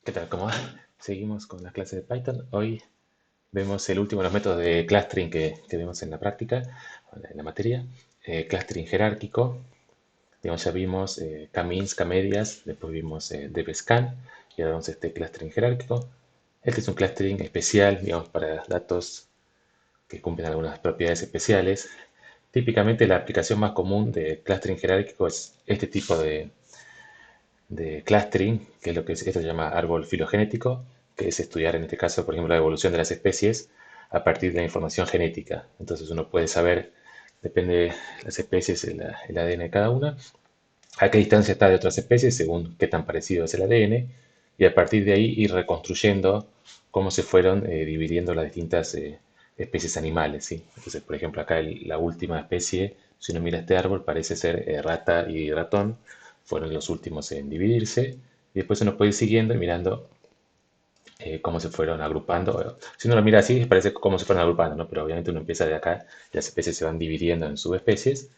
¿Qué tal? ¿Cómo va? Seguimos con las clases de Python. Hoy vemos el último de los métodos de clustering que vemos en la práctica, en la materia. Clustering jerárquico. Digamos, ya vimos k-means, k-medias, después vimos dbScan y ahora vemos este clustering jerárquico. Este es un clustering especial, digamos, para datos que cumplen algunas propiedades especiales. Típicamente la aplicación más común de clustering jerárquico es este tipo de clustering, que es lo que esto se llama árbol filogenético, que es estudiar en este caso, por ejemplo, la evolución de las especies a partir de la información genética. Entonces uno puede saber, depende de las especies, el ADN de cada una, a qué distancia está de otras especies según qué tan parecido es el ADN, y a partir de ahí ir reconstruyendo cómo se fueron dividiendo las distintas especies animales, ¿sí? Entonces, por ejemplo, acá la última especie, si uno mira este árbol, parece ser rata y ratón, fueron los últimos en dividirse, y después uno puede ir siguiendo y mirando cómo se fueron agrupando. Si uno lo mira así, parece cómo se fueron agrupando, ¿no? Pero obviamente uno empieza de acá, las especies se van dividiendo en subespecies,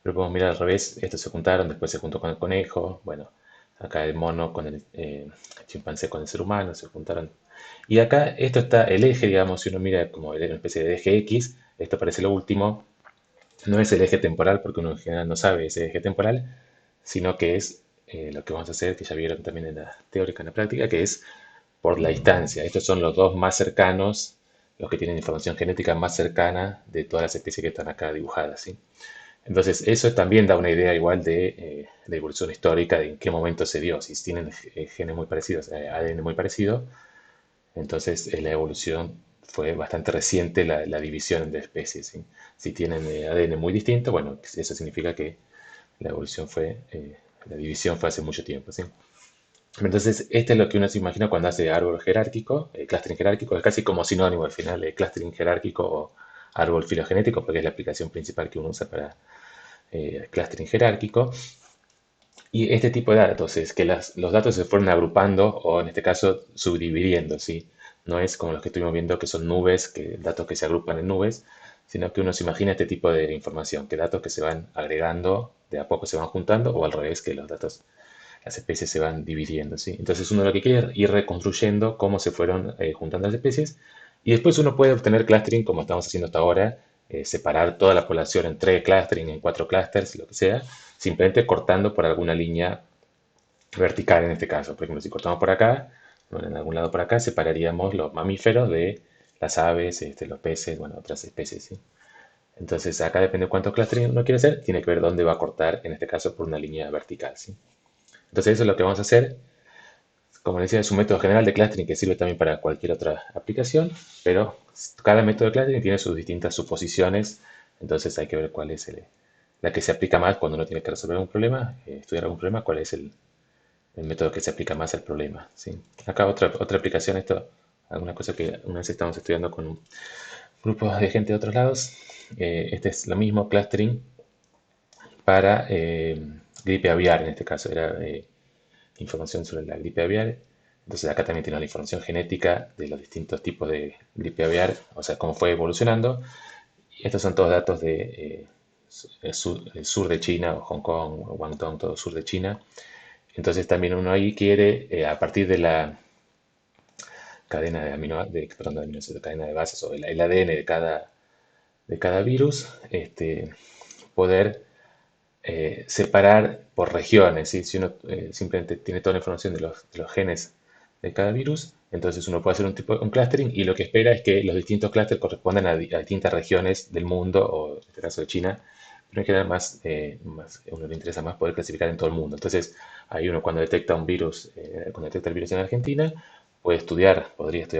pero podemos mirar al revés, estos se juntaron, después se juntó con el conejo, bueno, acá el mono con el chimpancé con el ser humano, se juntaron. Y acá esto está el eje, digamos, si uno mira como una especie de eje X, esto parece lo último, no es el eje temporal porque uno en general no sabe ese eje temporal, sino que es lo que vamos a hacer, que ya vieron también en la teórica, en la práctica, que es por la distancia. Estos son los dos más cercanos, los que tienen información genética más cercana de todas las especies que están acá dibujadas, ¿sí? Entonces, eso también da una idea igual de la evolución histórica, de en qué momento se dio. Si tienen genes muy parecidos, ADN muy parecido, entonces la evolución fue bastante reciente la división de especies, ¿sí? Si tienen ADN muy distinto, bueno, eso significa que la división fue hace mucho tiempo, ¿sí? Entonces, este es lo que uno se imagina cuando hace árbol jerárquico, clustering jerárquico, es casi como sinónimo al final de clustering jerárquico o árbol filogenético, porque es la aplicación principal que uno usa para clustering jerárquico. Y este tipo de datos es que los datos se fueron agrupando o en este caso subdividiendo, ¿sí? No es como los que estuvimos viendo que son nubes, que datos que se agrupan en nubes, sino que uno se imagina este tipo de información, que datos que se van agregando, de a poco se van juntando, o al revés, que los datos, las especies se van dividiendo, ¿sí? Entonces uno lo que quiere es ir reconstruyendo cómo se fueron juntando las especies y después uno puede obtener clustering como estamos haciendo hasta ahora, separar toda la población en tres clustering, en cuatro clusters, lo que sea, simplemente cortando por alguna línea vertical en este caso. Por ejemplo, si cortamos por acá, bueno, en algún lado por acá, separaríamos los mamíferos de las aves, los peces, bueno, otras especies, ¿sí? Entonces acá depende de cuántos clustering uno quiere hacer, tiene que ver dónde va a cortar, en este caso por una línea vertical, ¿sí? Entonces eso es lo que vamos a hacer. Como les decía, es un método general de clustering que sirve también para cualquier otra aplicación, pero cada método de clustering tiene sus distintas suposiciones, entonces hay que ver cuál es la que se aplica más cuando uno tiene que resolver un problema, estudiar algún problema, cuál es el método que se aplica más al problema, ¿sí? Acá otra aplicación, esto, alguna cosa que una vez estamos estudiando con un grupo de gente de otros lados, este es lo mismo, clustering para gripe aviar, en este caso era información sobre la gripe aviar. Entonces acá también tiene la información genética de los distintos tipos de gripe aviar, o sea, cómo fue evolucionando. Y estos son todos datos de el sur de China, o Hong Kong, o Guangdong, todo el sur de China. Entonces también uno ahí quiere, a partir de la cadena de perdón, de cadena de bases o el ADN de cada virus, poder separar por regiones, ¿sí? Si uno simplemente tiene toda la información de los genes de cada virus, entonces uno puede hacer un clustering y lo que espera es que los distintos clústeres correspondan a distintas regiones del mundo, o en este caso de China, pero en general a uno le interesa más poder clasificar en todo el mundo. Entonces, ahí uno cuando detecta un virus, cuando detecta el virus en Argentina, podría estudiar,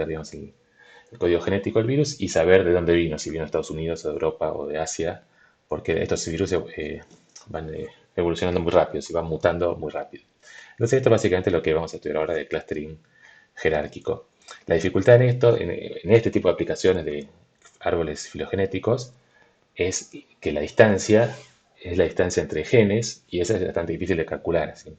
digamos, el código genético del virus y saber de dónde vino, si vino de Estados Unidos, o de Europa o de Asia, porque estos virus van evolucionando muy rápido, se van mutando muy rápido. Entonces esto es básicamente lo que vamos a estudiar ahora de clustering jerárquico. La dificultad en esto, en este tipo de aplicaciones de árboles filogenéticos, es que la distancia es la distancia entre genes y esa es bastante difícil de calcular, ¿sí?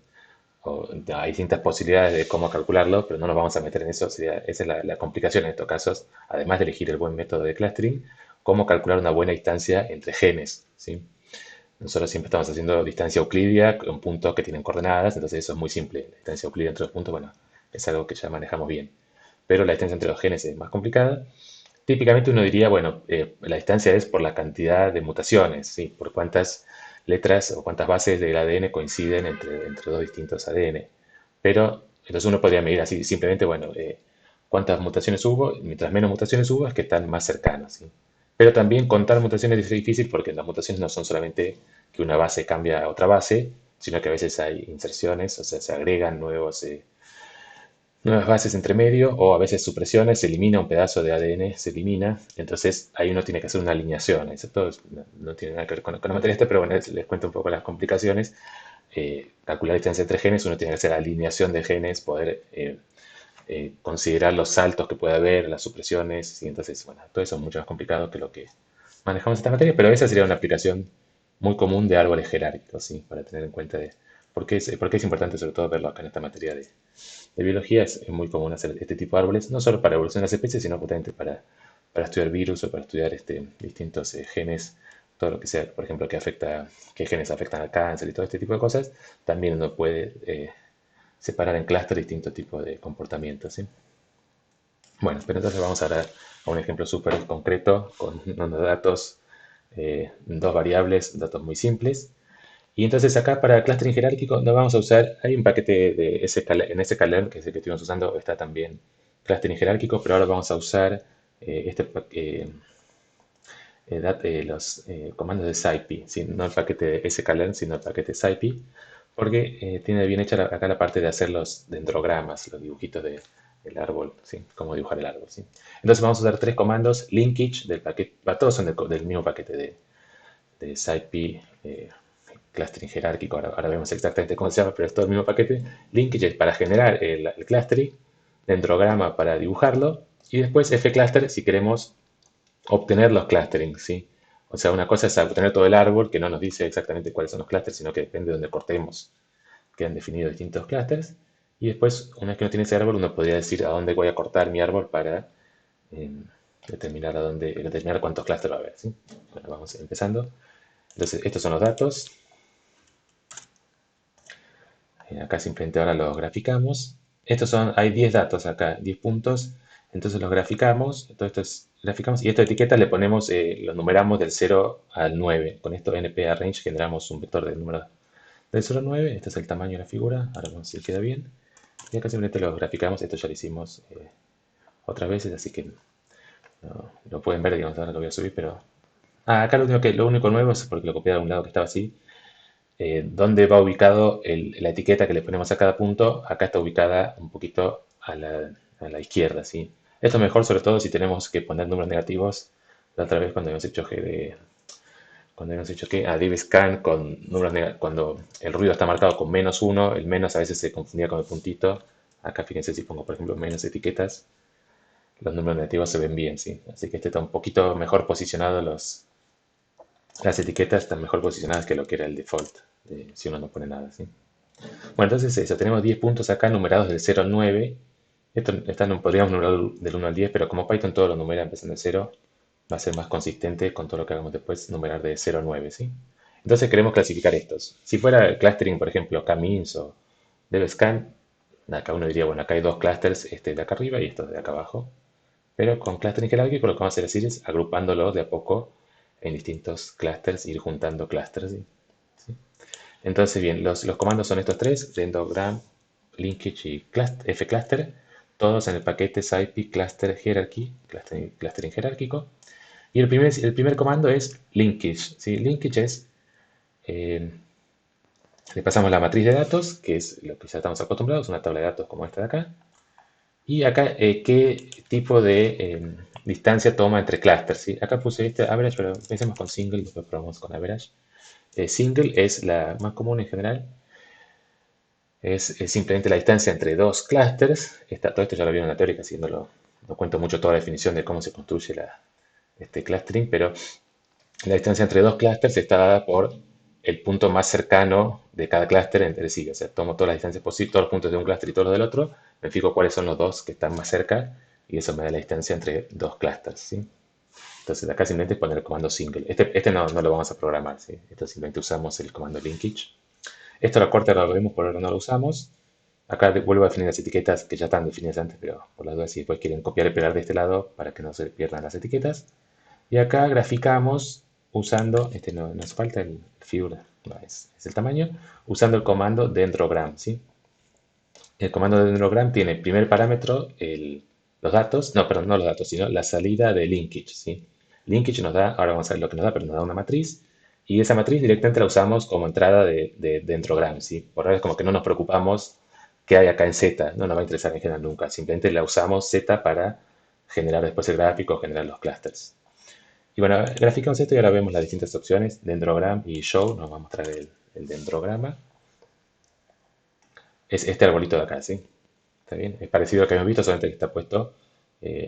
Hay distintas posibilidades de cómo calcularlo, pero no nos vamos a meter en eso. Esa es la complicación en estos casos, además de elegir el buen método de clustering, cómo calcular una buena distancia entre genes, ¿sí? Nosotros siempre estamos haciendo distancia euclidia con puntos que tienen coordenadas, entonces eso es muy simple. La distancia euclidia entre los puntos, bueno, es algo que ya manejamos bien. Pero la distancia entre los genes es más complicada. Típicamente uno diría, bueno, la distancia es por la cantidad de mutaciones, ¿sí? Por cuántas letras o cuántas bases del ADN coinciden entre dos distintos ADN. Pero entonces uno podría medir así simplemente, bueno, cuántas mutaciones hubo, mientras menos mutaciones hubo es que están más cercanas, ¿sí? Pero también contar mutaciones es difícil porque las mutaciones no son solamente que una base cambia a otra base, sino que a veces hay inserciones, o sea, se agregan nuevas bases entre medio o a veces supresiones, se elimina un pedazo de ADN, se elimina, entonces ahí uno tiene que hacer una alineación. Eso todo no tiene nada que ver con la materia esta, pero bueno, les cuento un poco las complicaciones. Calcular distancia entre genes, uno tiene que hacer alineación de genes, poder considerar los saltos que puede haber, las supresiones, y entonces, bueno, todo eso es mucho más complicado que lo que manejamos esta materia, pero esa sería una aplicación muy común de árboles jerárquicos, ¿sí? Para tener en cuenta de por qué es importante sobre todo verlo acá en esta materia de biología. Es muy común hacer este tipo de árboles, no solo para evolución de las especies, sino justamente para estudiar virus o para estudiar distintos genes, todo lo que sea, por ejemplo, qué genes afectan al cáncer y todo este tipo de cosas. También uno puede separar en clúster distintos tipos de comportamientos, ¿sí? Bueno, pero entonces vamos a dar a un ejemplo súper concreto con unos datos, dos variables, datos muy simples. Y entonces acá para el clustering jerárquico no vamos a usar, hay un paquete en ese calendar que es el que estuvimos usando, está también clustering jerárquico, pero ahora vamos a usar los comandos de SciPy, ¿sí? No el paquete de scikit-learn, sino el paquete SciPy, porque tiene bien hecha acá la parte de hacer los dendrogramas, los dibujitos del árbol, ¿sí? Cómo dibujar el árbol, ¿sí? Entonces vamos a usar tres comandos, linkage del paquete, todos son del mismo paquete de SciPy, clustering jerárquico, ahora vemos exactamente cómo se llama, pero es todo el mismo paquete. Linkage es para generar el clustering, dendrograma para dibujarlo, y después fcluster si queremos obtener los clusterings, ¿sí? O sea, una cosa es obtener todo el árbol, que no nos dice exactamente cuáles son los clusters, sino que depende de donde cortemos, quedan definidos distintos clusters. Y después, una vez que uno tiene ese árbol, uno podría decir a dónde voy a cortar mi árbol para eh, determinar cuántos clusters va a haber, ¿sí? Bueno, vamos empezando. Entonces, estos son los datos. Acá simplemente ahora los graficamos. Hay 10 datos acá, 10 puntos. Entonces los graficamos. Todo esto graficamos. Y esta etiqueta le ponemos, lo numeramos del 0 al 9. Con esto np-arrange generamos un vector del número del 0 al 9. Este es el tamaño de la figura. Ahora vamos a ver si queda bien. Y acá simplemente lo graficamos. Esto ya lo hicimos otras veces, así que no, lo pueden ver, digamos, ahora lo voy a subir, pero... acá lo único nuevo es porque lo copié de un lado que estaba así. Dónde va ubicado la etiqueta que le ponemos a cada punto. Acá está ubicada un poquito a la izquierda, ¿sí? Esto es mejor sobre todo si tenemos que poner números negativos. La otra vez cuando habíamos hecho que a DivScan con cuando el ruido está marcado con -1, el menos a veces se confundía con el puntito. Acá fíjense si pongo por ejemplo menos etiquetas, los números negativos se ven bien, ¿sí? Así que este está un poquito mejor posicionado, las etiquetas están mejor posicionadas que lo que era el default, si uno no pone nada, ¿sí? Bueno, entonces eso, tenemos 10 puntos acá numerados del 0 al 9. Podríamos numerar del 1 al 10, pero como Python todo lo numera empezando de 0, va a ser más consistente con todo lo que hagamos después, numerar de 0 a 9, ¿sí? Entonces queremos clasificar estos. Si fuera clustering, por ejemplo, k-means o devscan, acá uno diría, bueno, acá hay dos clusters, este de acá arriba y estos de acá abajo. Pero con clustering jerárquico lo que vamos a hacer es agrupándolos de a poco en distintos clusters, ir juntando clusters, ¿sí? Entonces, bien, los comandos son estos tres, dendrogram, linkage y fcluster, todos en el paquete scipy cluster hierarchy, clustering jerárquico. Y el primer comando es linkage, ¿sí? Linkage es, eh, le pasamos la matriz de datos, que es lo que ya estamos acostumbrados, una tabla de datos como esta de acá. Y acá, qué tipo de distancia toma entre clusters, ¿sí? Acá puse este average, pero pensemos con single, después probamos con average. Single es la más común en general. Es simplemente la distancia entre dos clusters. Todo esto ya lo vieron en la teórica, así no cuento mucho toda la definición de cómo se construye este clustering, pero la distancia entre dos clusters está dada por el punto más cercano de cada clúster entre sí. O sea, tomo todas las distancias posibles, todos los puntos de un clúster y todos los del otro, me fijo cuáles son los dos que están más cerca y eso me da la distancia entre dos clústeres, ¿sí? Entonces acá simplemente es poner el comando single. Este no lo vamos a programar, ¿sí? Esto simplemente usamos el comando linkage. Esto la corte ahora lo vemos, por ahora no lo usamos. Acá vuelvo a definir las etiquetas que ya están definidas antes, pero por las dudas si después quieren copiar y pegar de este lado para que no se pierdan las etiquetas. Y acá graficamos usando, este no nos falta el figura, no, es el tamaño, usando el comando dendrogram, ¿sí? El comando de dendrogram tiene primer parámetro los datos, no, perdón, no los datos, sino la salida de linkage, ¿sí? Linkage nos da, ahora vamos a ver lo que nos da, pero nos da una matriz, y esa matriz directamente la usamos como entrada de dendrogram, ¿sí? Por ahora es como que no nos preocupamos qué hay acá en Z, no nos va a interesar en general nunca, simplemente la usamos Z para generar después el gráfico, generar los clusters. Y bueno, graficamos esto y ahora vemos las distintas opciones, dendrogram y show, nos va a mostrar el dendrograma. Es este arbolito de acá, ¿sí? ¿Está bien? Es parecido al que hemos visto, solamente que está puesto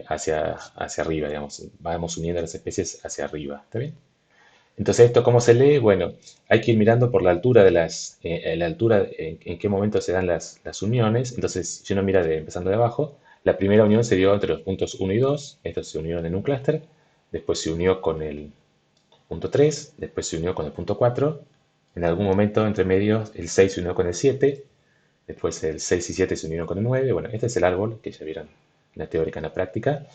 hacia arriba, digamos. Vamos uniendo las especies hacia arriba, ¿está bien? Entonces, ¿esto cómo se lee? Bueno, hay que ir mirando por la altura la altura en qué momento se dan las uniones. Entonces, si uno mira empezando de abajo, la primera unión se dio entre los puntos 1 y 2. Estos se unieron en un clúster. Después se unió con el punto 3. Después se unió con el punto 4. En algún momento entre medio, el 6 se unió con el 7. Después el 6 y 7 se unieron con el 9. Bueno, este es el árbol que ya vieron en la teórica, en la práctica.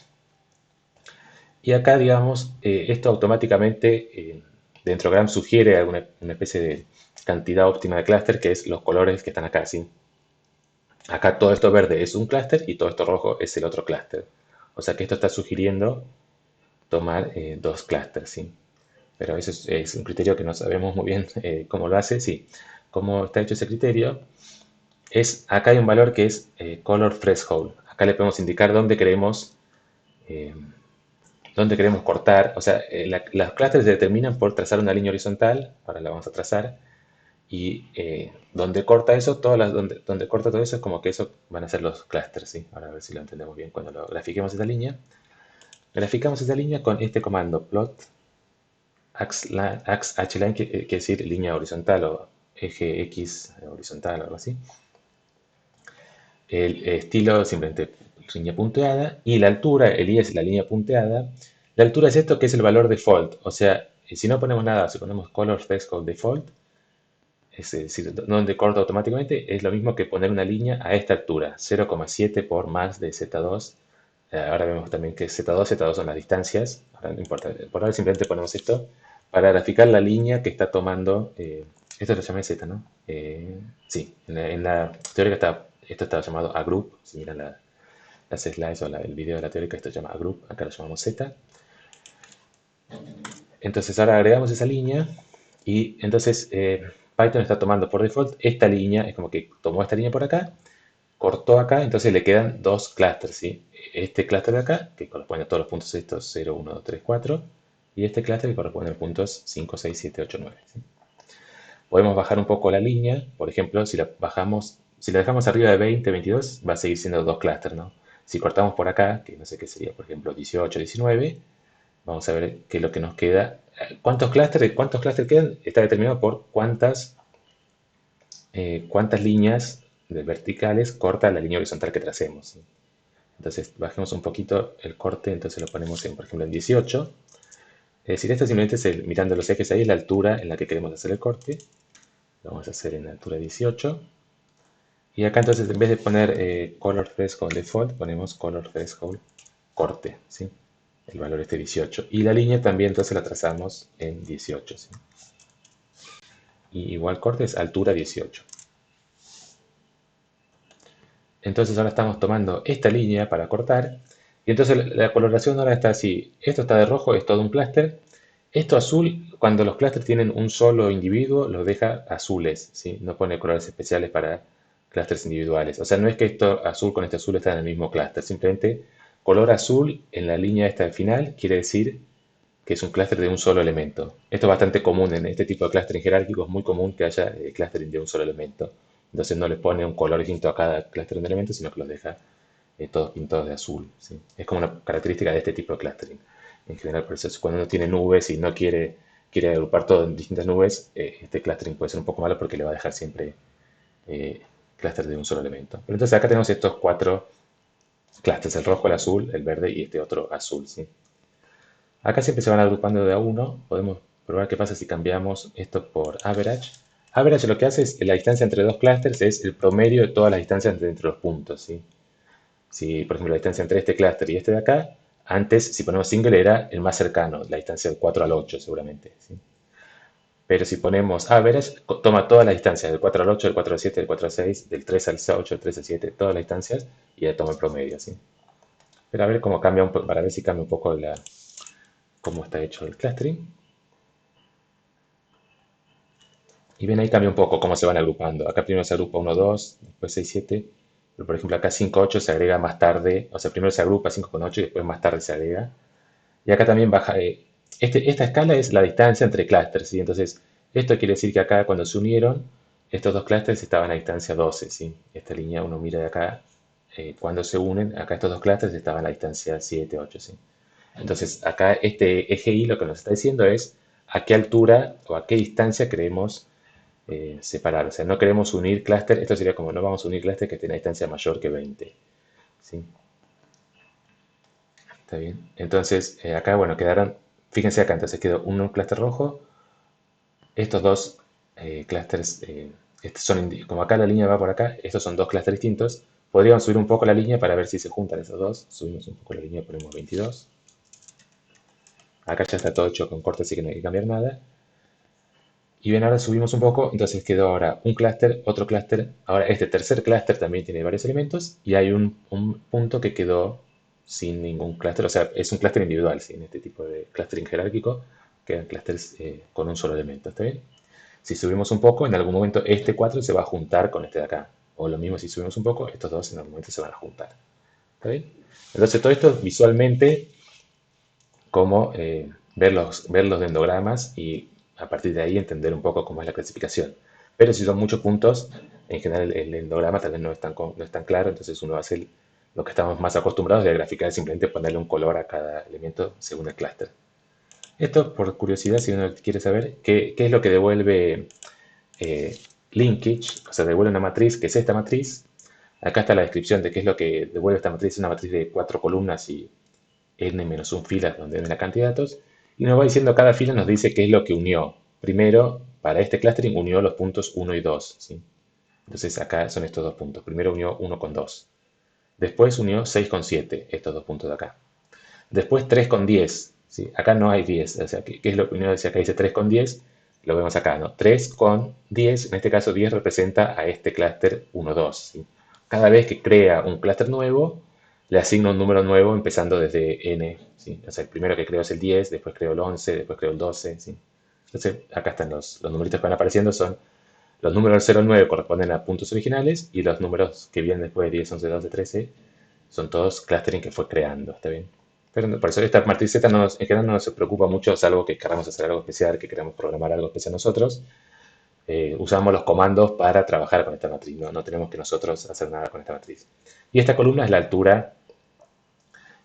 Y acá, digamos, esto automáticamente, Dendrogram sugiere una especie de cantidad óptima de clúster, que es los colores que están acá, ¿sí? Acá todo esto verde es un clúster y todo esto rojo es el otro clúster. O sea que esto está sugiriendo tomar dos clústeres, ¿sí? Pero eso es un criterio que no sabemos muy bien cómo lo hace, sí. ¿Cómo está hecho ese criterio? Acá hay un valor que es color threshold. Acá le podemos indicar eh, dónde queremos cortar. O sea, las clústeres se determinan por trazar una línea horizontal. Ahora la vamos a trazar. Y donde corta eso, donde corta todo eso, es como que eso van a ser los clústeres, ¿sí? Ahora a ver si lo entendemos bien cuando lo grafiquemos esta línea. Graficamos esta línea con este comando plot hline, que quiere decir línea horizontal o eje X horizontal o algo así. El estilo simplemente línea punteada y la altura, el I es la línea punteada. La altura es esto que es el valor default, o sea, si no ponemos nada, si ponemos color threshold default, es decir, donde corta automáticamente, es lo mismo que poner una línea a esta altura, 0,7 por más de Z2. Ahora vemos también que Z2 son las distancias, ahora no importa, por ahora simplemente ponemos esto para graficar la línea que está tomando, esto lo llamé Z, ¿no? Sí, en la teórica esto está llamado a group, si miran las slides o el video de la teórica, esto se llama a group, acá lo llamamos Z. Entonces ahora agregamos esa línea y entonces Python está tomando por default esta línea, es como que tomó esta línea por acá, cortó acá, entonces le quedan dos clústeres, ¿sí? Este clúster de acá, que corresponde a todos los puntos estos 0, 1, 2, 3, 4, y este clúster que corresponde a los puntos 5, 6, 7, 8, 9. ¿Sí? Podemos bajar un poco la línea, por ejemplo, si la dejamos arriba de 20, 22, va a seguir siendo dos clústeres, ¿no? Si cortamos por acá, que no sé qué sería, por ejemplo, 18, 19, vamos a ver qué es lo que nos queda. ¿Cuántos clústeres quedan? Está determinado por cuántas líneas verticales corta la línea horizontal que tracemos, ¿sí? Entonces, bajemos un poquito el corte, entonces lo ponemos por ejemplo, en 18. Es decir, esto simplemente es mirando los ejes ahí, es la altura en la que queremos hacer el corte. Lo vamos a hacer en la altura 18. Y acá entonces, en vez de poner color threshold default, ponemos color threshold corte, ¿sí? El valor este 18. Y la línea también entonces la trazamos en 18, ¿sí? Y igual corte es altura 18. Entonces ahora estamos tomando esta línea para cortar. Y entonces la coloración ahora está así. Esto está de rojo, es todo un clúster. Esto azul, cuando los clústeres tienen un solo individuo, los deja azules, ¿sí? No pone colores especiales para clústeres individuales. O sea, no es que esto azul con este azul están en el mismo clúster. Simplemente color azul en la línea esta del final quiere decir que es un clúster de un solo elemento. Esto es bastante común en este tipo de clustering jerárquico, es muy común que haya clustering de un solo elemento. Entonces no le pone un color distinto a cada clustering de elementos, sino que los deja todos pintados de azul, ¿sí? Es como una característica de este tipo de clustering. En general, por eso cuando uno tiene nubes y no quiere agrupar todo en distintas nubes, este clustering puede ser un poco malo porque le va a dejar siempre clúster de un solo elemento. Pero entonces acá tenemos estos cuatro clústeres, el rojo, el azul, el verde y este otro azul, ¿sí? Acá siempre se van agrupando de a uno. Podemos probar qué pasa si cambiamos esto por average. Average lo que hace es la distancia entre dos clústeres es el promedio de todas las distancias entre los puntos, ¿sí? Si, por ejemplo, la distancia entre este clúster y este de acá, antes, si ponemos single, era el más cercano, la distancia del 4 al 8 seguramente, ¿sí? Pero si ponemos average, toma todas las distancias, del 4 al 8, del 4 al 7, del 4 al 6, del 3 al 8, del 3 al 7, todas las distancias, y ya toma el promedio, ¿sí? Pero a ver cómo cambia, para ver si cambia un poco cómo está hecho el clustering. Y ven ahí cambia un poco cómo se van agrupando. Acá primero se agrupa 1, 2, después 6, 7. Pero por ejemplo acá 5, 8 se agrega más tarde. O sea, primero se agrupa 5 con 8 y después más tarde se agrega. Y acá también baja. Esta escala es la distancia entre clústeres, ¿sí? Entonces, esto quiere decir que acá cuando se unieron, estos dos clústeres estaban a distancia 12, ¿sí? Esta línea uno mira de acá. Cuando se unen, acá estos dos clústeres estaban a distancia 7, 8, ¿sí? Entonces, acá este eje Y lo que nos está diciendo es a qué altura o a qué distancia queremos separar. O sea, no queremos unir clúster. Esto sería como no vamos a unir clúster que tenga distancia mayor que 20. ¿Sí? Está bien. Entonces, acá, bueno, quedaron, fíjense acá, entonces quedó un clúster rojo. Estos dos clústeres, como acá la línea va por acá, estos son dos clústeres distintos. Podríamos subir un poco la línea para ver si se juntan esos dos. Subimos un poco la línea, ponemos 22. Acá ya está todo hecho con corte, así que no hay que cambiar nada. Y bien, ahora subimos un poco, entonces quedó ahora un clúster, otro clúster. Ahora este tercer clúster también tiene varios elementos y hay un punto que quedó sin ningún clúster. O sea, es un clúster individual, ¿sí? En este tipo de clustering jerárquico quedan clústeres con un solo elemento, ¿está bien? Si subimos un poco, en algún momento este 4 se va a juntar con este de acá. O lo mismo si subimos un poco, estos dos en algún momento se van a juntar. ¿Está bien? Entonces todo esto visualmente cómo ver los dendrogramas y a partir de ahí entender un poco cómo es la clasificación. Pero si son muchos puntos, en general el endograma tal vez no es tan claro, entonces uno hace lo que estamos más acostumbrados de graficar, es simplemente ponerle un color a cada elemento según el clúster. Esto, por curiosidad, si uno quiere saber qué es lo que devuelve eh, linkage, o sea, devuelve una matriz, que es esta matriz. Acá está la descripción de qué es lo que devuelve esta matriz, es una matriz de 4 columnas y n-1 filas donde viene la cantidad de datos, y nos va diciendo cada fila nos dice qué es lo que unió. Primero, para este clustering unió los puntos 1 y 2, ¿sí? Entonces acá son estos dos puntos. Primero unió 1 con 2. Después unió 6 con 7, estos dos puntos de acá. Después 3 con 10, ¿sí? Acá no hay 10, o sea, ¿qué es lo que unió? Si acá dice 3 con 10, lo vemos acá, ¿no? 3 con 10, en este caso 10 representa a este clúster 1, 2, ¿sí? Cada vez que crea un clúster nuevo, le asigno un número nuevo empezando desde n, ¿sí? O sea, el primero que creo es el 10, después creo el 11, después creo el 12, ¿sí? Entonces, acá están los numeritos que van apareciendo, son los números del 0 al 9 corresponden a puntos originales y los números que vienen después de 10, 11, 12, 13 son todos clustering que fue creando, ¿está bien? Pero por eso esta matriz Z en general no nos preocupa mucho, salvo que queramos hacer algo especial, que queramos programar algo especial nosotros. Usamos los comandos para trabajar con esta matriz, ¿no? Tenemos que nosotros hacer nada con esta matriz. Y esta columna es la altura,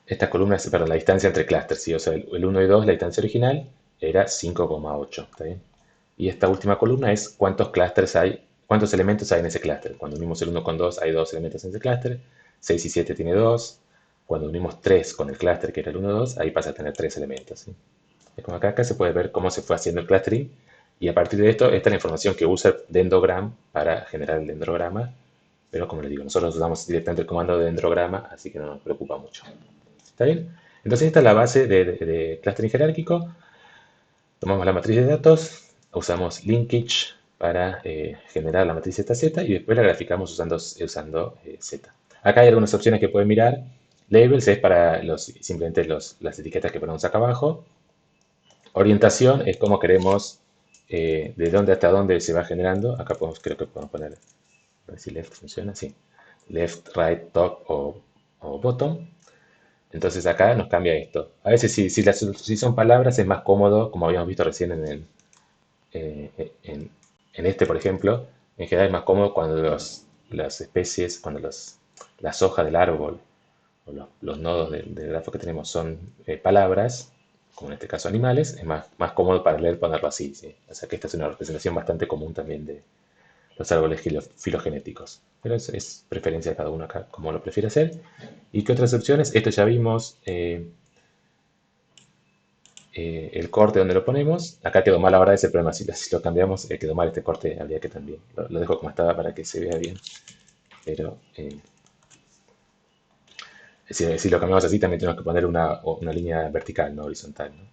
esta columna es, perdón, la distancia entre clústeres, ¿sí? O sea, el 1 y 2, la distancia original, era 5,8, ¿está bien? Y esta última columna es cuántos clústeres hay, cuántos elementos hay en ese clúster. Cuando unimos el 1 con 2 hay 2 elementos en ese clúster, 6 y 7 tiene 2. Cuando unimos 3 con el clúster que era el 1, 2, ahí pasa a tener 3 elementos, ¿sí? Es como acá se puede ver cómo se fue haciendo el clustering y a partir de esto, esta es la información que usa Dendrogram para generar el dendrograma, pero como les digo, nosotros usamos directamente el comando de dendrograma, así que no nos preocupa mucho. ¿Está bien? Entonces esta es la base de clustering jerárquico. Tomamos la matriz de datos, usamos linkage para generar la matriz ZZ y después la graficamos usando Z. Acá hay algunas opciones que pueden mirar. Labels es para simplemente las etiquetas que ponemos acá abajo. Orientación es como queremos, de dónde hasta dónde se va generando. Acá creo que podemos poner, a ver si left funciona, sí. Left, right, top o bottom. Entonces acá nos cambia esto. A veces si son palabras es más cómodo, como habíamos visto recién en este, por ejemplo. En general es más cómodo cuando las especies, cuando las hojas del árbol o los nodos del grafo que tenemos son palabras, como en este caso animales, es más cómodo para leer ponerlo así, ¿sí? O sea que esta es una representación bastante común también de los árboles filogenéticos. Pero es preferencia de cada uno acá, como lo prefiere hacer. ¿Y qué otras opciones? Esto ya vimos. el corte donde lo ponemos. Acá quedó mal ahora ese problema. Si lo cambiamos, quedó mal este corte. Habría que también. Lo dejo como estaba para que se vea bien. Pero si lo cambiamos así, también tenemos que poner una línea vertical, no horizontal, ¿no?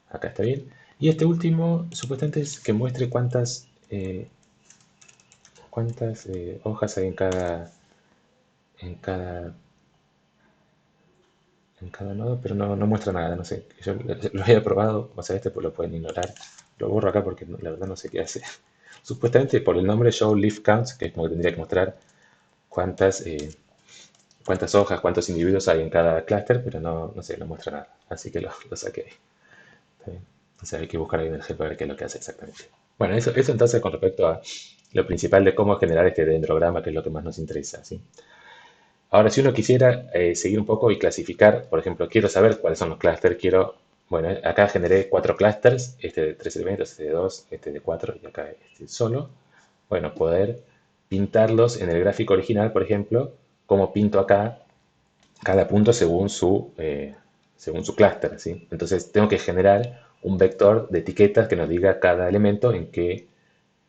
Acá está bien. Y este último, supuestamente, es que muestre cuántas hojas hay en cada, en cada nodo, pero no muestra nada, no sé. Yo lo había probado, o sea, este pues lo pueden ignorar. Lo borro acá porque la verdad no sé qué hace. Supuestamente por el nombre Show Leaf Counts, que es como que tendría que mostrar cuántas, cuántas hojas, cuántos individuos hay en cada clúster, pero no sé, no muestra nada. Así que lo saqué ahí. ¿Está bien? O sea, hay que buscar ahí en el help para ver qué es lo que hace exactamente. Bueno, eso entonces con respecto a lo principal de cómo generar este dendrograma, que es lo que más nos interesa, ¿sí? Ahora, si uno quisiera seguir un poco y clasificar, por ejemplo, quiero saber cuáles son los clústeres, bueno, acá generé 4 clústeres, este de 3 elementos, este de 2, este de 4 y acá este solo. Bueno, poder pintarlos en el gráfico original, por ejemplo, como pinto acá cada punto según su clúster, ¿sí? Entonces tengo que generar un vector de etiquetas que nos diga cada elemento en qué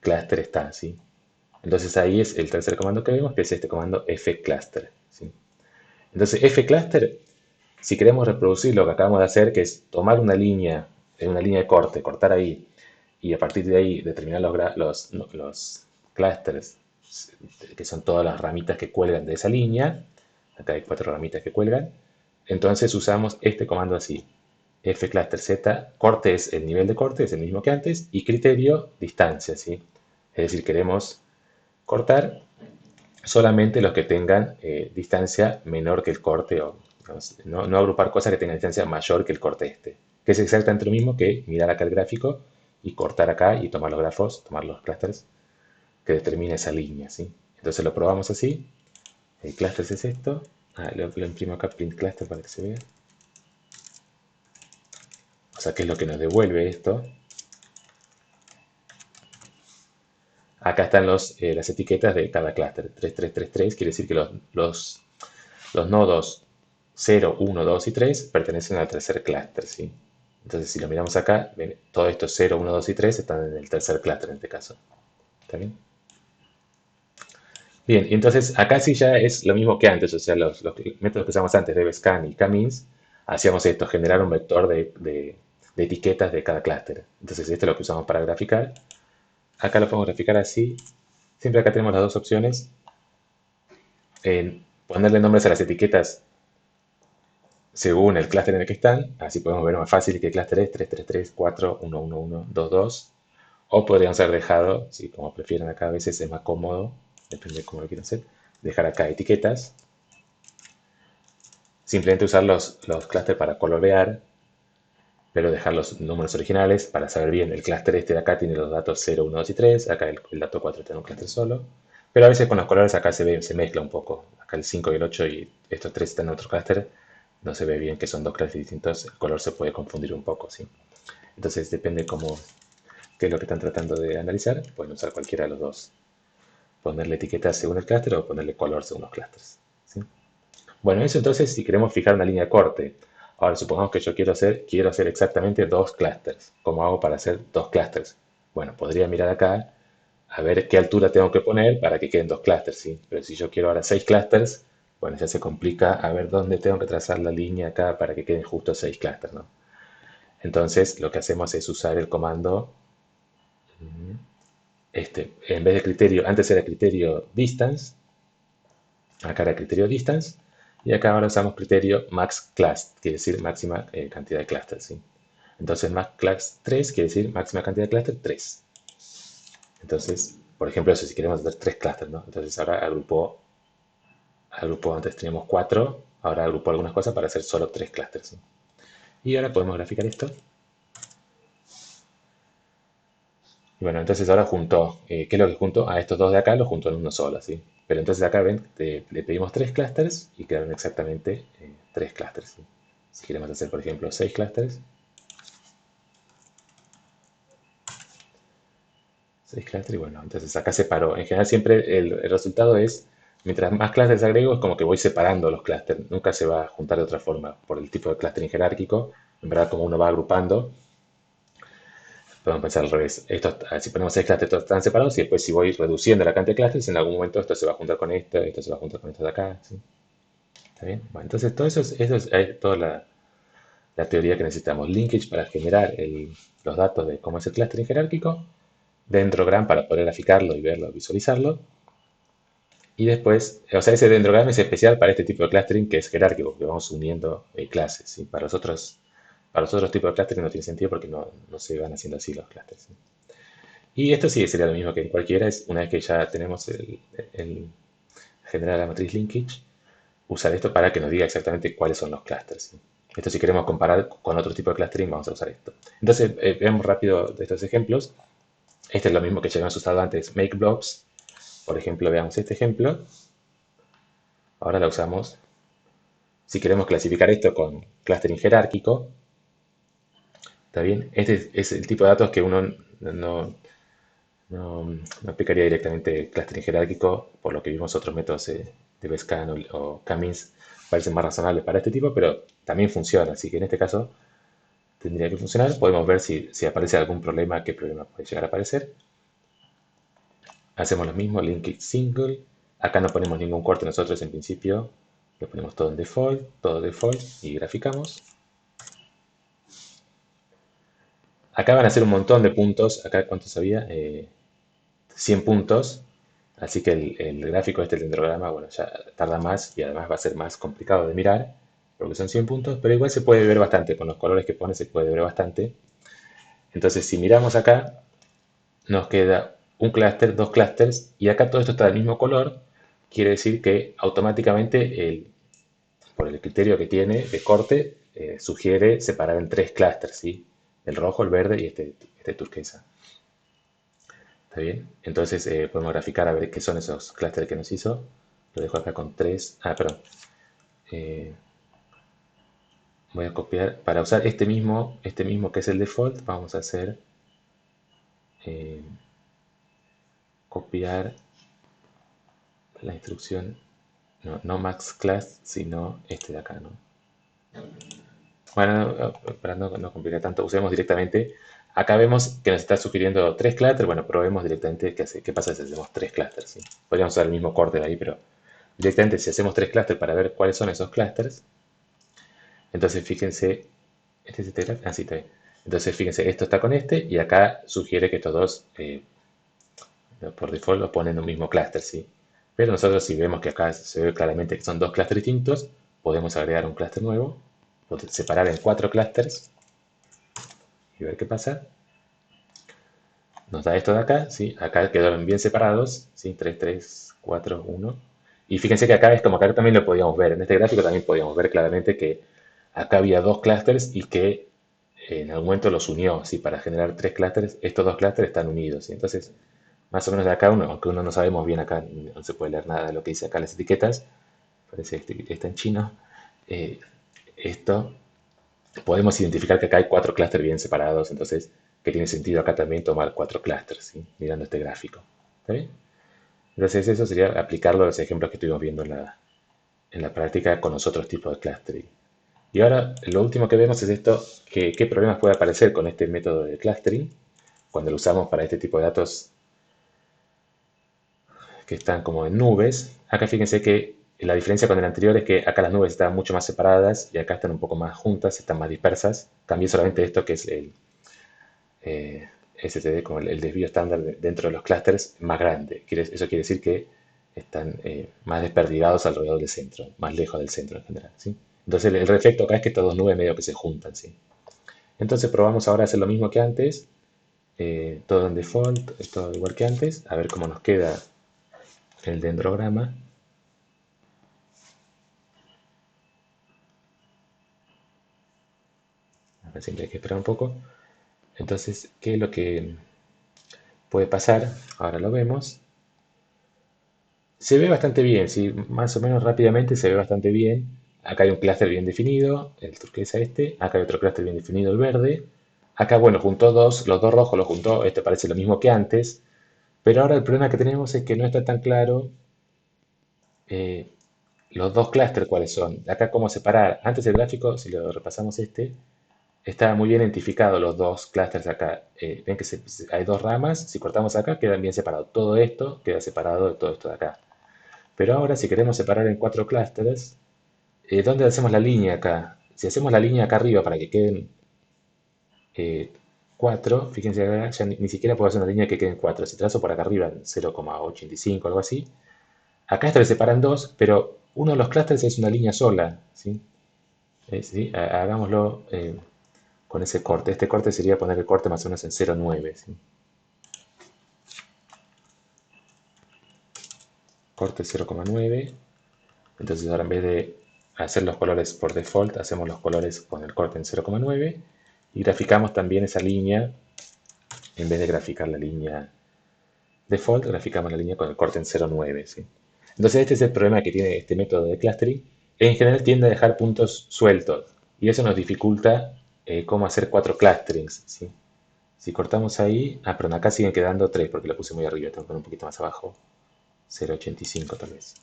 clúster está, ¿sí? Entonces ahí es el tercer comando que vemos, que es este comando fcluster, ¿sí? Entonces fcluster, si queremos reproducir lo que acabamos de hacer, que es tomar una línea de corte, cortar ahí, y a partir de ahí determinar los clústeres, que son todas las ramitas que cuelgan de esa línea. Acá hay 4 ramitas que cuelgan. Entonces usamos este comando así. Fcluster Z, corte es el nivel de corte, es el mismo que antes, y criterio, distancia, ¿sí? Es decir, queremos cortar solamente los que tengan distancia menor que el corte, o digamos, no agrupar cosas que tengan distancia mayor que el corte este, que es exactamente lo mismo que mirar acá el gráfico y cortar acá y tomar los grafos, tomar los clusters que determina esa línea, ¿sí? Entonces lo probamos así. El cluster es esto. Lo imprimo acá, print cluster para que se vea. O sea, ¿qué es lo que nos devuelve esto? Acá están las etiquetas de cada clúster. 3333 quiere decir que los nodos 0, 1, 2 y 3 pertenecen al tercer clúster, ¿sí? Entonces, si lo miramos acá, ven, todos estos 0, 1, 2 y 3 están en el tercer clúster en este caso. ¿Está bien? Bien, y entonces acá sí ya es lo mismo que antes, o sea, los métodos que usamos antes, devscan y kmins, hacíamos esto, generar un vector de etiquetas de cada clúster. Entonces, esto es lo que usamos para graficar. Acá lo podemos graficar así. Siempre acá tenemos las dos opciones. En ponerle nombres a las etiquetas según el clúster en el que están. Así podemos ver más fácil qué clúster es 333, 4, 1, 1, 1, 2, 2. O podrían ser dejado, si como prefieren acá a veces es más cómodo, depende de cómo lo quieran hacer, dejar acá etiquetas. Simplemente usar los clústeres para colorear, pero dejar los números originales para saber bien. El clúster este de acá tiene los datos 0, 1, 2 y 3. Acá el dato 4 tiene un clúster solo. Pero a veces con los colores acá se mezcla un poco. Acá el 5 y el 8 y estos 3 están en otro clúster. No se ve bien que son dos clústeres distintos. El color se puede confundir un poco, ¿sí? Entonces depende qué es lo que están tratando de analizar. Pueden usar cualquiera de los dos. Ponerle etiquetas según el clúster o ponerle color según los clústeres, ¿sí? Bueno, eso entonces si queremos fijar una línea de corte. Ahora supongamos que yo quiero hacer exactamente 2 clústeres. ¿Cómo hago para hacer 2 clústeres? Bueno, podría mirar acá a ver qué altura tengo que poner para que queden 2 clústeres, ¿sí? Pero si yo quiero ahora 6 clústeres, bueno, ya se complica a ver dónde tengo que trazar la línea acá para que queden justo 6 clústeres, ¿no? Entonces lo que hacemos es usar el comando, en vez de criterio, antes era criterio distance, acá era criterio distance, y acá ahora usamos criterio max class, quiere decir máxima cantidad de clusters, ¿sí? Entonces max class 3 quiere decir máxima cantidad de clusters 3. Entonces, por ejemplo, eso si queremos hacer 3 clusters, ¿no? Entonces ahora agrupó, antes teníamos 4, ahora agrupó algunas cosas para hacer solo 3 clusters, ¿sí? Y ahora podemos graficar esto. Y bueno, entonces ahora juntó, ¿qué es lo que juntó? A estos dos de acá los juntó en uno solo, ¿sí? Pero entonces acá ven, le pedimos 3 clusters y quedaron exactamente 3 clusters, ¿sí? Si queremos hacer, por ejemplo, 6 clusters, 6 clusters, y bueno, entonces acá separó. En general siempre el resultado es, mientras más clusters agrego, es como que voy separando los clusters. Nunca se va a juntar de otra forma por el tipo de clustering jerárquico. en verdad, como uno va agrupando, podemos pensar al revés. Si ponemos 6 clústeres, todos están separados, y después si voy reduciendo la cantidad de clústeres, en algún momento esto se va a juntar con esto se va a juntar con esto de acá, ¿sí? ¿Está bien? Bueno, entonces todo eso es toda la teoría que necesitamos. Linkage para generar los datos de cómo es el clustering jerárquico, Dendrogram para poder graficarlo y verlo, visualizarlo, y después, o sea, ese dendrogram es especial para este tipo de clustering que es jerárquico, porque vamos uniendo clases, ¿sí? Para los otros tipos de clustering no tiene sentido porque no se van haciendo así los clusters, ¿sí? Y esto sí sería lo mismo que en cualquiera, es una vez que ya tenemos el generar la matriz linkage, usar esto para que nos diga exactamente cuáles son los clusters, ¿sí? Esto si queremos comparar con otro tipo de clustering vamos a usar esto. Entonces, veamos rápido de estos ejemplos. Este es lo mismo que ya habíamos usado antes, make blobs. Por ejemplo, veamos este ejemplo. Ahora la usamos. Si queremos clasificar esto con clustering jerárquico, ¿está bien? Este es el tipo de datos que uno no aplicaría directamente clustering jerárquico, por lo que vimos otros métodos de Bscan o K-means parecen más razonables para este tipo, pero también funciona. Así que en este caso tendría que funcionar. Podemos ver si aparece algún problema, qué problema puede llegar a aparecer. Hacemos lo mismo, linkage single. Acá no ponemos ningún corte nosotros en principio. Lo ponemos todo default y graficamos. Acá van a ser un montón de puntos. Acá, ¿cuántos había? 100 puntos. Así que el gráfico este, el dendrograma, bueno, ya tarda más y además va a ser más complicado de mirar, porque son 100 puntos, pero igual se puede ver bastante. Con los colores que pone se puede ver bastante. Entonces, si miramos acá, nos queda un clúster, dos clústeres, y acá todo esto está del mismo color. Quiere decir que automáticamente, por el criterio que tiene de corte, sugiere separar en tres clústeres, ¿sí? El rojo, el verde y este turquesa. ¿Está bien? Entonces podemos graficar a ver qué son esos clústeres que nos hizo. Lo dejo acá con tres. Ah, perdón. Eh, Voy a copiar. Para usar este mismo que es el default, vamos a hacer eh, copiar la instrucción. No, no max class, sino este de acá, ¿no? Bueno, para no complicar tanto, usemos directamente. Acá vemos que nos está sugiriendo tres clústeres. Bueno, probemos directamente qué pasa si hacemos tres clústeres, ¿sí? Podríamos usar el mismo corte de ahí, pero directamente si hacemos tres clústeres para ver cuáles son esos clústeres. Entonces fíjense, este es este clúster, sí, está bien. Entonces fíjense, esto está con este y acá sugiere que estos dos por default lo ponen en un mismo clúster, ¿sí? Pero nosotros si vemos que acá se ve claramente que son dos clústeres distintos, podemos agregar un clúster nuevo, separar en 4 clústeres y ver qué pasa. Nos da esto de acá, ¿sí? Acá quedaron bien separados, ¿sí? 3, 3, 4, 1. Y fíjense que acá es como acá también lo podíamos ver. En este gráfico también podíamos ver claramente que acá había dos clústeres y que en algún momento los unió, ¿sí? Para generar tres clústeres. Estos dos clústeres están unidos, ¿sí? Entonces, más o menos de acá, aunque uno no sabemos bien acá, no se puede leer nada de lo que dice acá las etiquetas, parece que está en chino, eh, esto podemos identificar que acá hay 4 clústeres bien separados, entonces que tiene sentido acá también tomar 4 clústeres, ¿sí? Mirando este gráfico. ¿Está bien? Entonces eso sería aplicarlo a los ejemplos que estuvimos viendo en la práctica con los otros tipos de clustering. Y ahora lo último que vemos es esto, qué problemas puede aparecer con este método de clustering cuando lo usamos para este tipo de datos que están como en nubes. Acá fíjense que la diferencia con el anterior es que acá las nubes están mucho más separadas y acá están un poco más juntas, están más dispersas. Cambié solamente esto que es el STD, como el desvío estándar dentro de los clústeres, más grande. Eso quiere decir que están más desperdigados alrededor del centro, más lejos del centro en general, ¿sí? Entonces el efecto acá es que estas dos nubes medio que se juntan, ¿sí? Entonces probamos ahora a hacer lo mismo que antes, todo en default, todo igual que antes, a ver cómo nos queda el dendrograma. Siempre hay que esperar un poco. Entonces, ¿qué es lo que puede pasar? Ahora lo vemos. Se ve bastante bien, sí, más o menos rápidamente se ve bastante bien. Acá hay un clúster bien definido, el turquesa este. Acá hay otro clúster bien definido, el verde. Acá, bueno, juntó los dos rojos los juntó. Este parece lo mismo que antes. Pero ahora el problema que tenemos es que no está tan claro eh, los dos clústeres cuáles son. Acá cómo separar. Antes el gráfico, si lo repasamos este, está muy bien identificado los dos clústeres acá. Ven que hay dos ramas, si cortamos acá quedan bien separados. Todo esto queda separado de todo esto de acá. Pero ahora si queremos separar en cuatro clústeres, ¿dónde hacemos la línea acá? Si hacemos la línea acá arriba para que queden eh, 4, fíjense acá, ya ni siquiera puedo hacer una línea que queden 4. Si trazo por acá arriba en 0,85 algo así, acá esto le separan 2, pero uno de los clústeres es una línea sola, ¿sí? ¿Sí? Hagámoslo con ese corte. Este corte sería poner el corte más o menos en 0,9, ¿sí? Corte 0,9. Entonces ahora en vez de hacer los colores por default, hacemos los colores con el corte en 0,9 y graficamos también esa línea. En vez de graficar la línea default, graficamos la línea con el corte en 0,9, ¿sí? Entonces este es el problema que tiene este método de clustering. En general tiende a dejar puntos sueltos y eso nos dificulta cómo hacer cuatro clusterings, ¿sí? Si cortamos ahí, perdón, acá siguen quedando 3 porque lo puse muy arriba, tengo que poner un poquito más abajo, 0,85 tal vez.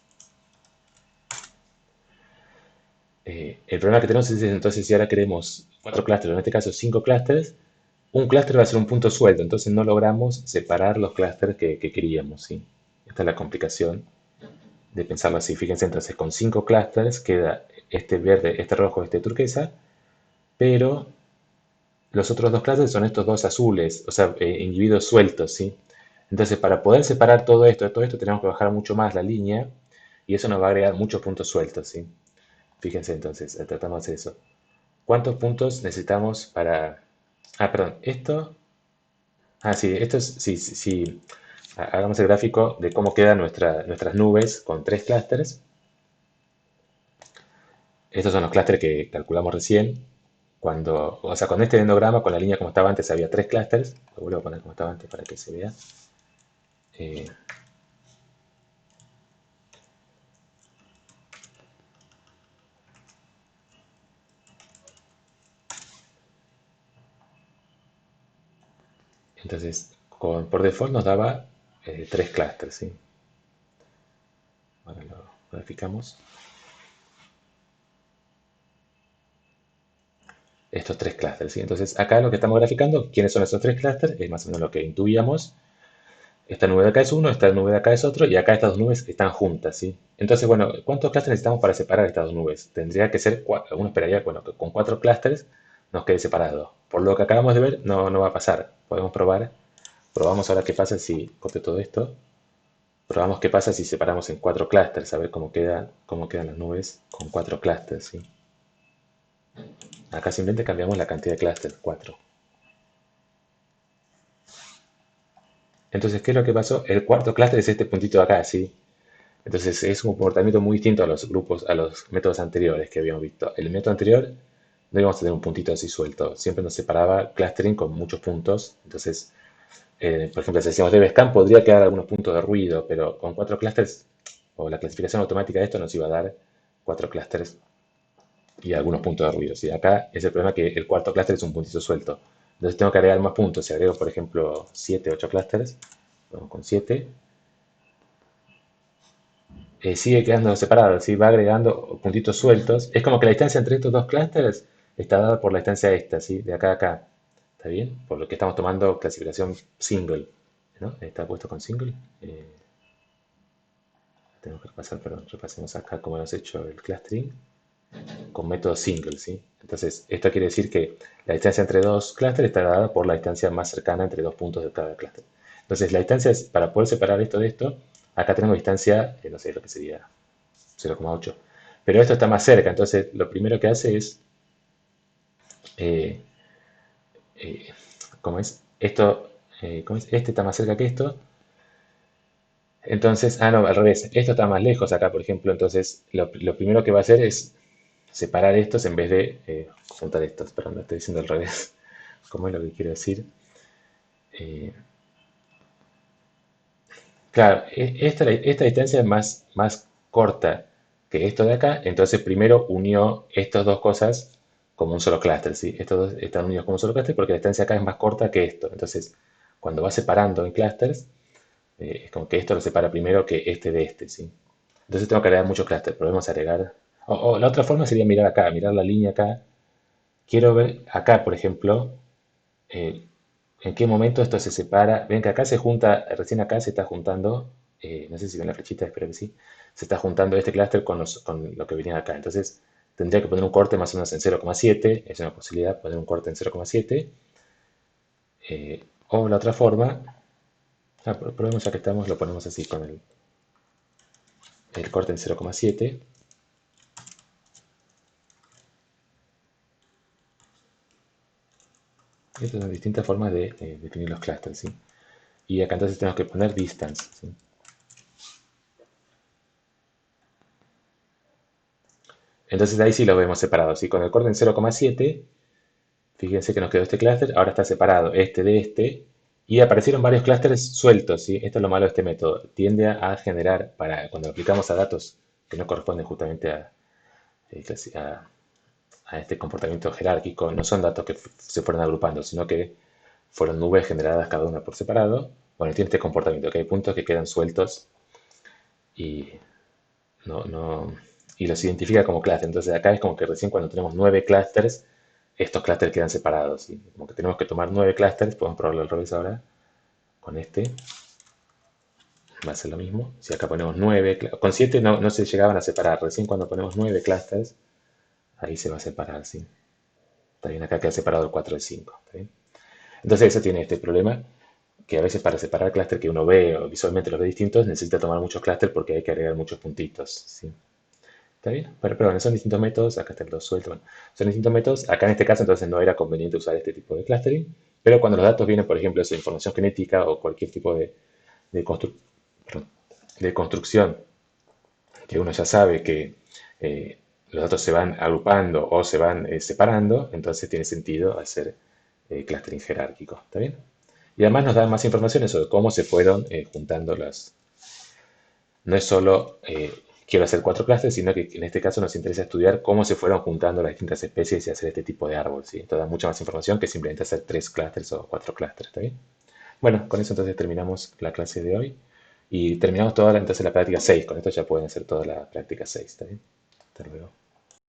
El problema que tenemos es entonces si ahora queremos 4 clústeres, en este caso 5 clústeres, un clúster va a ser un punto suelto, entonces no logramos separar los clústeres que queríamos, ¿sí? Esta es la complicación de pensarlo así. Fíjense, entonces con 5 clústeres queda este verde, este rojo, este turquesa, pero los otros dos clústeres son estos dos azules, o sea, individuos sueltos, ¿sí? Entonces, para poder separar todo esto tenemos que bajar mucho más la línea y eso nos va a agregar muchos puntos sueltos, ¿sí? Fíjense entonces, tratamos de hacer eso. ¿Cuántos puntos necesitamos para... perdón, esto... sí, esto es... Sí, sí, sí. Hagamos el gráfico de cómo quedan nuestras nubes con tres clústeres. Estos son los clústeres que calculamos recién. O sea, con este dendrograma, con la línea como estaba antes, había tres clústeres. Lo vuelvo a poner como estaba antes para que se vea. Eh, entonces, por default nos daba tres clústeres, ¿sí? Ahora lo graficamos. Estos tres clústeres, ¿sí? Entonces, acá lo que estamos graficando, ¿quiénes son esos tres clústeres? Es más o menos lo que intuíamos. Esta nube de acá es uno, esta nube de acá es otro, y acá estas dos nubes están juntas, ¿sí? Entonces, bueno, ¿cuántos clústeres necesitamos para separar estas dos nubes? Tendría que ser, uno esperaría, bueno, que con cuatro clústeres nos quede separado. Por lo que acabamos de ver, no va a pasar. Podemos probar. Probamos ahora qué pasa si, copio todo esto, probamos qué pasa si separamos en cuatro clústeres, a ver cómo quedan las nubes con cuatro clústeres, ¿sí? Acá simplemente cambiamos la cantidad de clústeres, 4. Entonces, ¿qué es lo que pasó? El cuarto clúster es este puntito de acá, ¿sí? Entonces es un comportamiento muy distinto a los grupos, a los métodos anteriores que habíamos visto. El método anterior no íbamos a tener un puntito así suelto, siempre nos separaba clustering con muchos puntos. Entonces, por ejemplo, si decíamos DBSCAN podría quedar algunos puntos de ruido, pero con cuatro clusters, o la clasificación automática de esto nos iba a dar cuatro clusters y algunos puntos de ruido, ¿sí? Acá es el problema que el cuarto clúster es un puntito suelto. Entonces tengo que agregar más puntos. Si agrego, por ejemplo, 7, 8 clústeres, vamos con 7, sigue quedando separado, ¿sí? Va agregando puntitos sueltos. Es como que la distancia entre estos dos clústeres está dada por la distancia esta, ¿sí? De acá a acá. ¿Está bien? Por lo que estamos tomando clasificación single, ¿no? Está puesto con single. Tenemos que repasar, perdón, repasemos acá cómo hemos hecho el clustering con método single, ¿sí? Entonces, esto quiere decir que la distancia entre dos clústeres está dada por la distancia más cercana entre dos puntos de cada clúster. Entonces, la distancia, para poder separar esto de esto, acá tenemos distancia, no sé lo que sería, 0,8. Pero esto está más cerca, entonces lo primero que hace es, eh, eh, ¿cómo es? Esto, ¿cómo es? Este está más cerca que esto. Entonces, no, al revés. Esto está más lejos acá, por ejemplo. Entonces, lo primero que va a hacer es separar estos en vez de juntar estos. Perdón, lo estoy diciendo al revés. ¿Cómo es lo que quiero decir? Eh, claro, esta distancia es más corta que esto de acá. Entonces, primero unió estas dos cosas como un solo clúster, ¿sí? Estos dos están unidos como un solo clúster porque la distancia acá es más corta que esto. Entonces, cuando va separando en clústeres, es como que esto lo separa primero que este de este, ¿sí? Entonces tengo que agregar muchos clústeres. Podemos agregar... O la otra forma sería mirar acá, mirar la línea acá quiero ver acá, por ejemplo, eh, en qué momento esto se separa. Ven que acá se junta, recién acá se está juntando, no sé si ven la flechita, espero que sí, se está juntando este clúster con lo que venía acá. Entonces tendría que poner un corte más o menos en 0,7, es una posibilidad poner un corte en 0,7. O la otra forma, probemos ya que estamos, lo ponemos así con el corte en 0,7. Estas son distintas formas de definir los clústeres, ¿sí? Y acá entonces tenemos que poner distance, ¿sí? Entonces ahí sí lo vemos separado, ¿sí? Con el corte en 0,7, fíjense que nos quedó este clúster, ahora está separado este de este, y aparecieron varios clústeres sueltos, ¿sí? Esto es lo malo de este método. Tiende a generar, cuando aplicamos a datos que no corresponden justamente eh, a- a este comportamiento jerárquico, no son datos que se fueron agrupando, sino que fueron nubes generadas cada una por separado. Bueno, tiene este comportamiento, que hay puntos que quedan sueltos y no, y los identifica como clúster. Entonces acá es como que recién cuando tenemos 9 clústeres, estos clústeres quedan separados, ¿sí? Como que tenemos que tomar 9 clústeres, podemos probarlo al revés ahora, con este, va a ser lo mismo. Si acá ponemos 9, con 7 no se llegaban a separar, recién cuando ponemos 9 clústeres, ahí se va a separar, ¿sí? Está bien, acá queda separado el 4 del 5, ¿está bien? Entonces eso tiene este problema, que a veces para separar clúster que uno ve o visualmente los ve distintos, necesita tomar muchos clústeres porque hay que agregar muchos puntitos, ¿sí? ¿Está bien? Pero bueno, son distintos métodos, acá están los sueltos, bueno, son distintos métodos. Acá en este caso entonces no era conveniente usar este tipo de clustering, pero cuando los datos vienen, por ejemplo, de información genética o cualquier tipo de, constru- perdón, de construcción, que uno ya sabe que eh, los datos se van agrupando o se van separando, entonces tiene sentido hacer clustering jerárquico. ¿Está bien? Y además nos dan más información sobre cómo se fueron juntando las. No es solo quiero hacer 4 clústeres, sino que en este caso nos interesa estudiar cómo se fueron juntando las distintas especies y hacer este tipo de árbol, ¿sí? Esto da mucha más información que simplemente hacer 3 clústeres o 4 clústeres, ¿está bien? Bueno, con eso entonces terminamos la clase de hoy y terminamos entonces la práctica 6. Con esto ya pueden hacer toda la práctica 6, ¿está bien? Hasta luego.